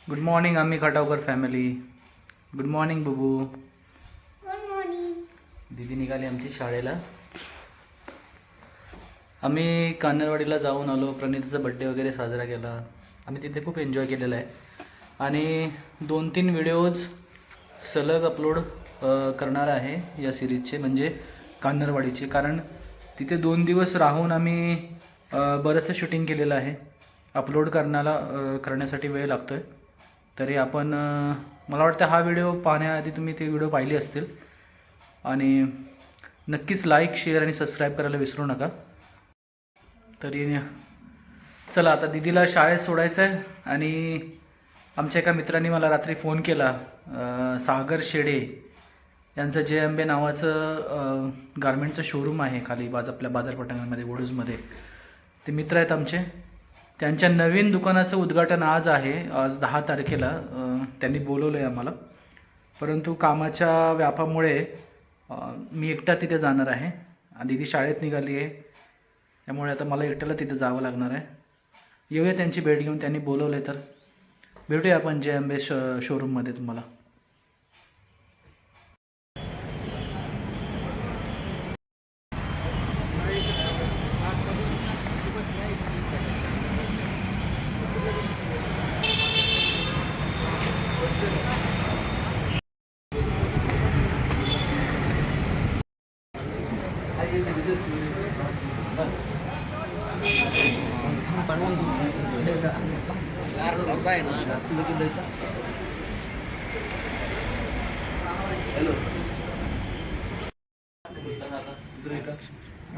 Good morning आम्ही Khatavkar family. Good morning Bubu. Good morning. दीदी निघाली आमची शाळेला. आम्ही कान्नरवाडीला जाऊन आलो. प्रणितीचा बड्डे वगैरे साजरा केला. आम्ही तिथे खूप एन्जॉय केलेला आहे आणि 2-3 व्हिडिओज सलग अपलोड करणार आहे या सिरीजचे, म्हणजे कान्नरवाडीचे. कारण तिथे 2 दिवस राहून आम्ही बरंचसं शूटिंग केलेलं आहे. अपलोड करण्यासाठी वेळ लागतो आहे. तरी आपण मला वाटतं हा व्हिडिओ पाहण्याआधी तुम्ही ते व्हिडिओ पाहिले असतील आणि नक्कीच लाईक, शेअर आणि सबस्क्राईब करायला विसरू नका. तरी चला, आता दीदीला शाळेत सोडायचं आहे आणि आमच्या एका मित्रांनी मला रात्री फोन केला. सागर शेडे यांचं JMB नावाचं गारमेंटचं शोरूम आहे खाली आपल्या बाजारपटामध्ये वडूजमध्ये. ते मित्र आहेत आमचे. त्यांच्या नवीन दुकानाचं उद्घाटन आज आहे, आज 10 तारखेला. त्यांनी बोलवलं आहे आम्हाला, परंतु कामाच्या व्यापामुळे मी एकटा तिथे जाणार आहे. दीदी शाळेत निघाली आहे, त्यामुळे आता मला एकट्याला तिथे जावं लागणार आहे. येऊया त्यांची भेट घेऊन. त्यांनी बोलवलं आहे तर भेटूया आपण JMB शोरूममध्ये तुम्हाला.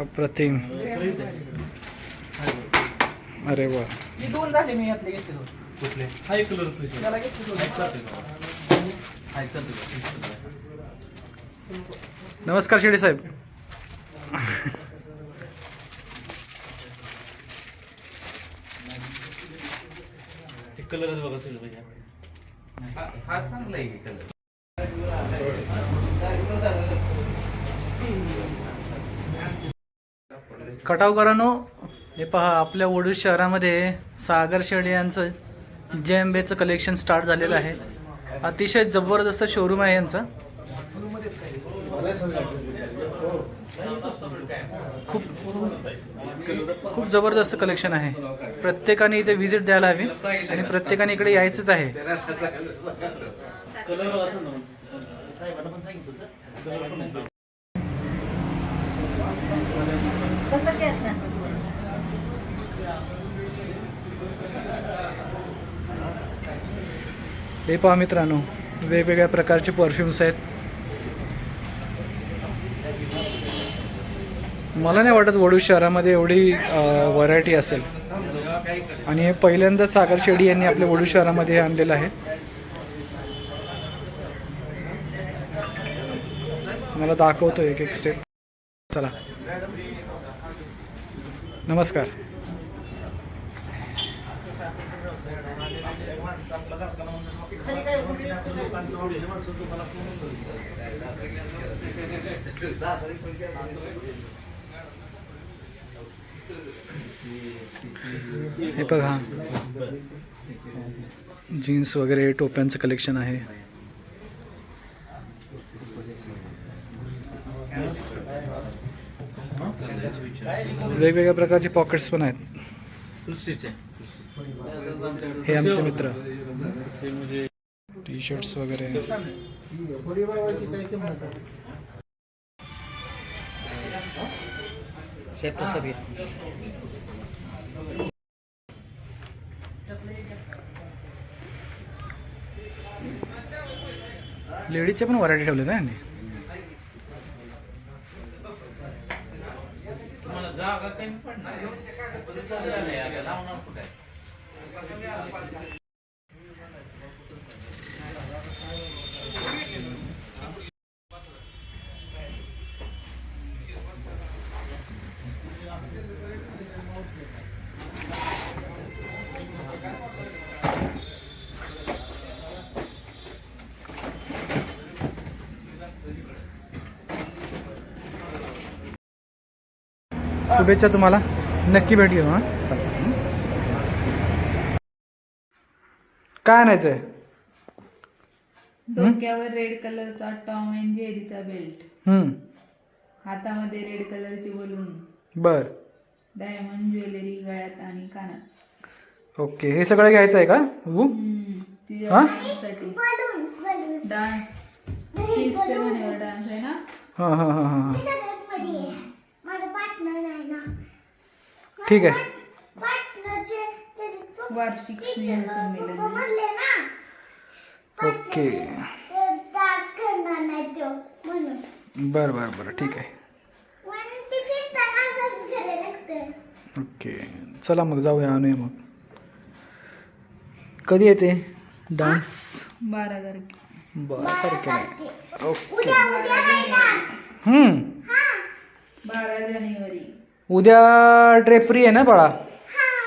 अप्रतिम. अरे वा. दोन झाले मी यातले घेतले. कुठले? हाय कलर त्याला नमस्कार शेडे साहेब. कलरच बघा सगळं पाहिजे. हा चांगला आहे कलर. खटावकरांनो, हे पहा, आपल्या वडूज शहरामध्ये सागर शेडे यांचं JMBचं कलेक्शन स्टार्ट झालेलं आहे. अतिशय जबरदस्त शोरूम आहे यांचं. खूप जबरदस्त कलेक्शन आहे. प्रत्येकाने इथे व्हिजिट द्यायला हवी आणि प्रत्येकाने इकडे यायचंच आहे. हे पहा मित्रांनो, वेगवेगळ्या प्रकारचे परफ्युम्स आहेत. मला नाही वाटत वडूज शहरामध्ये एवढी व्हरायटी असेल आणि हे पहिल्यांदा सागर शेडी यांनी आपल्या वडूज शहरामध्ये आणलेलं आहे. मला दाखवतो एक एक स्टेप. चला, नमस्कार. हे बघा, जीन्स वगैरे टोप्यांचं कलेक्शन आहे. वेगवेगळ्या प्रकारचे पॉकेट्स पण आहेत. हे आमचे मित्र. टी-शर्ट्स वगैरे. लेडीजचे पण व्हरायटी ठेवले ना यांनी. जागा काही पडणार शुभेच्छा तुम्हाला. नक्की भेट घेऊ. हां, चला. काय आणायचं आहे? डोक्यावर रेड कलरचा टॉम अँड जेरीचा बेल्ट, हातामध्ये रेड कलरची बलून, बर. डायमंड ज्वेलरी गळ्यात आणि कानात. ओके, हे सगळं घ्यायचं आहे का बबू? तिच्या हा? डान्ससाठी बलून्स बलून्स डान्स किस के गाण्यावर डान्स आहे ना. हां हां हां हां सगळ्यात मध्ये आहे. माझा पार्टनर आहे ना. ठीक आहे. पार्टनरचे वार्षिक स्नेहसंमेलन. म्हणले ना ओके, डान्स करणार नाही तो म्हणून. बरं बरं बरं, ठीक आहे. म्हणून ते फिरताना असंच करायला लागतं. ओके, चला मग जाऊया, आणूया मग. कधी येते डान्स? 12 तारखे. 12 तारखेला आहे. ओके. उद्या उद्या आहे डान्स. 12 जानेवारी. उद्या ड्रेपरी आहे ना बाळा?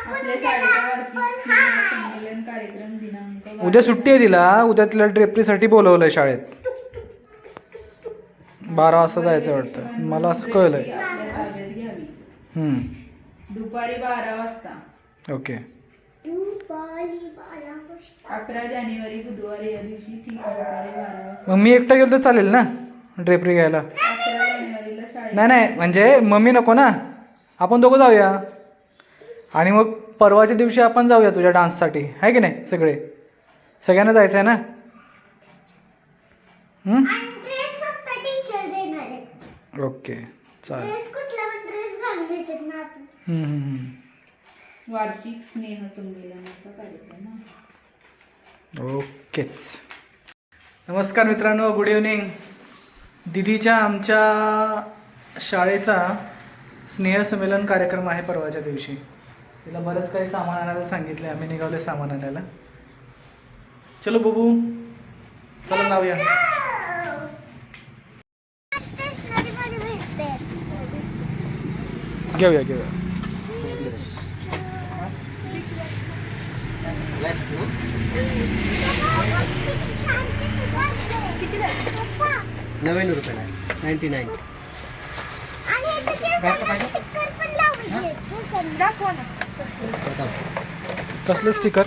आपल्या शाळेचा वार्षिक स्नेहसंमेलन कार्यक्रम दिनांक उद्या सुट्टी आहे तिला. उद्या तिला ड्रेपरीसाठी बोलवलंय शाळेत. 12 वाजता जायचं वाटतं, मला असं कळलंय. आपल्या ताब्यात घ्यावी. दुपारी 12 वाजता. ओके. दुपारी 12 वाजता. 11 जानेवारी बुधवारी या दिवशी ठीक दुपारी 12 वाजता. मग मी एकटा गेलो तर चालेल ना ड्रेपरी घ्यायला? 11 जानेवारीला शाळेत. नाही म्हणजे मम्मी नको ना, आपण दोघं जाऊया. आणि मग परवाच्या दिवशी आपण जाऊया तुझ्या डान्ससाठी, आहे की नाही? सगळ्यांना जायचं आहे ना? आणि ड्रेस फक्त टीचर देणार आहेत. ओके, चालेल. ड्रेस कुठला पण ड्रेस घालून येतात ना आपण. वार्षिक स्नेहसंमेलनाचा कार्यक्रम आहे. ओकेच. नमस्कार मित्रांनो, गुड इव्हनिंग. दिदीच्या आमच्या शाळेचा स्नेहसंमेलन कार्यक्रम आहे परवाच्या दिवशी. तिला बरंच काही सामान आणायला सांगितलं, आम्ही निघालो सामान आणायला. चलो बबू, चला लावूया. स्टेशनरी मध्ये भेटते. घेऊया. किती झाले? पप्पा. 99 रुपयाला आहे. 99. आणि याचे केसांना स्टिकर पण लावायचे. केसांना दाखवा ना. कसलं स्टिकर?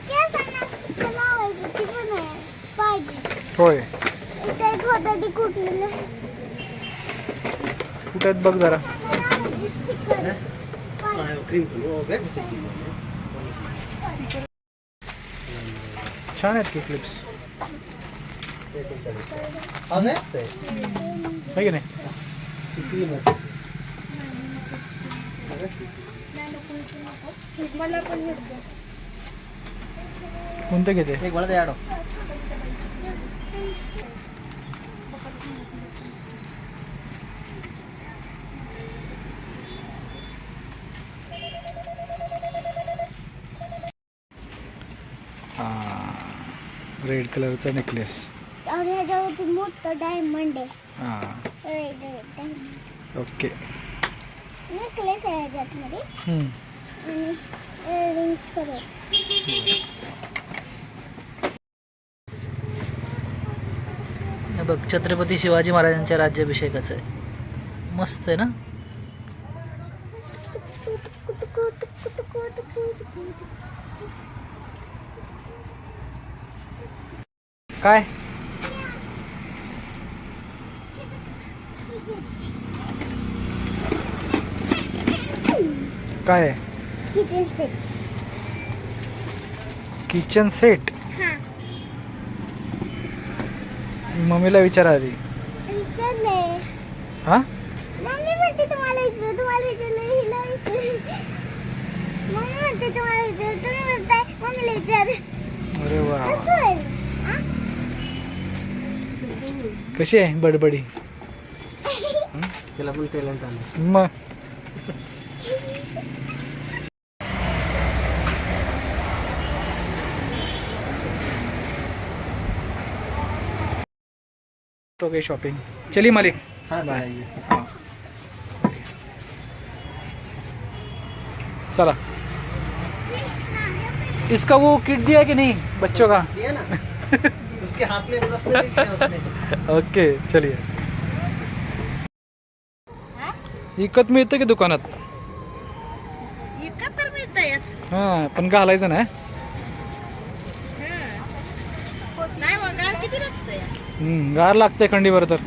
केसांना स्टिकर लावायचे ती पण आहे. पाहिजे. होय, इथे एक होतं ते कुठलेलं. कुठे आहेत बघ जरा. लावायचे स्टिकर. Cream colour. छान आहेत की क्लिप्स, हा मॅक्स आहे. आहे की नाही? मला पण हेच द्या. कोणतं घेते? एक वळा द्या. रेड कलरचा नेकलेस. आणि ह्याच्यावरती मोठं डायमंड आहे. हां, रेड डायमंड ओके. नेकलेस आहे ह्याच्यातमध्ये. आणि इयरिंग्स पण आहेत. बघ, छत्रपती शिवाजी महाराजांच्या राज्याभिषेकाचं आहे. मस्त आहे ना? काय काय आहे? Kitchen set. Kitchen set. हां. मम्मीला विचारा आधी. विचारले. हां, मम्मी म्हणते तुम्हाला विचारलं हिला विचार. मम्मी म्हणते तुम्हाला विचार, तुम्ही म्हणताय मम्मीला विचार. अरे वा, कसं होईल? हां? कशी आहे बडबडी? त्याला पण टॅलेंट आलं. मग तो गई शॉपिंग. चलिए मालिक. हाँ सर, बाय. आइए. हाँ. चला. इसका वो किट दिया कि नहीं बच्चों का? दिया ना. उसके हाथ में रस नहीं दिया उसने. ओके, चलिए. विकत मिळतं की दुकानात? एकत्र मिळतंय. हां, पण घालायचं ना. गार लागते खंडीवर तर.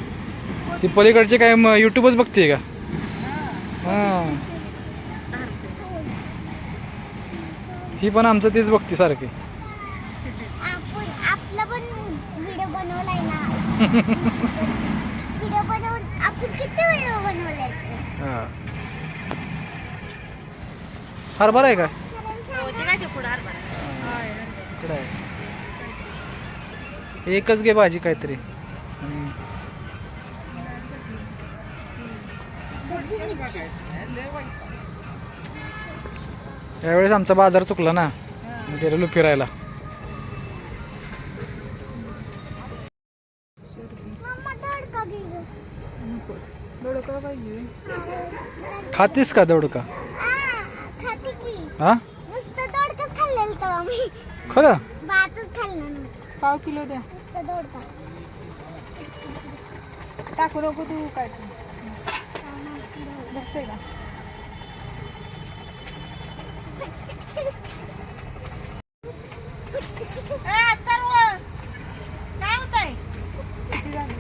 ती पलीकडचे काय युट्यूबच बघते का? हां, ही पण आमचं तेच बघते सारखे. आपला पण व्हिडिओ बनवलाय ना. व्हिडिओ बनवून आपण किती व्हिडिओ बनवलाय. हां, हरभरा आहे काय? इकडं आहे. एकच घे भाजी काहीतरी. यावेळेस आमचा बाजार चुकला ना, गेलेलो फिरायला. मम्मा दोडका घे गं. दोडका पाहिजे. खातीस का दोडका? खाते की. हा, नुसतं दोडकाच खाल्लेलं तेव्हा मी. खरं? भातच खाल्ला नव्हता. 1/2 किलो द्या. नुसतं दोडका. टाकू नको तू काय बसते का? किती झाली?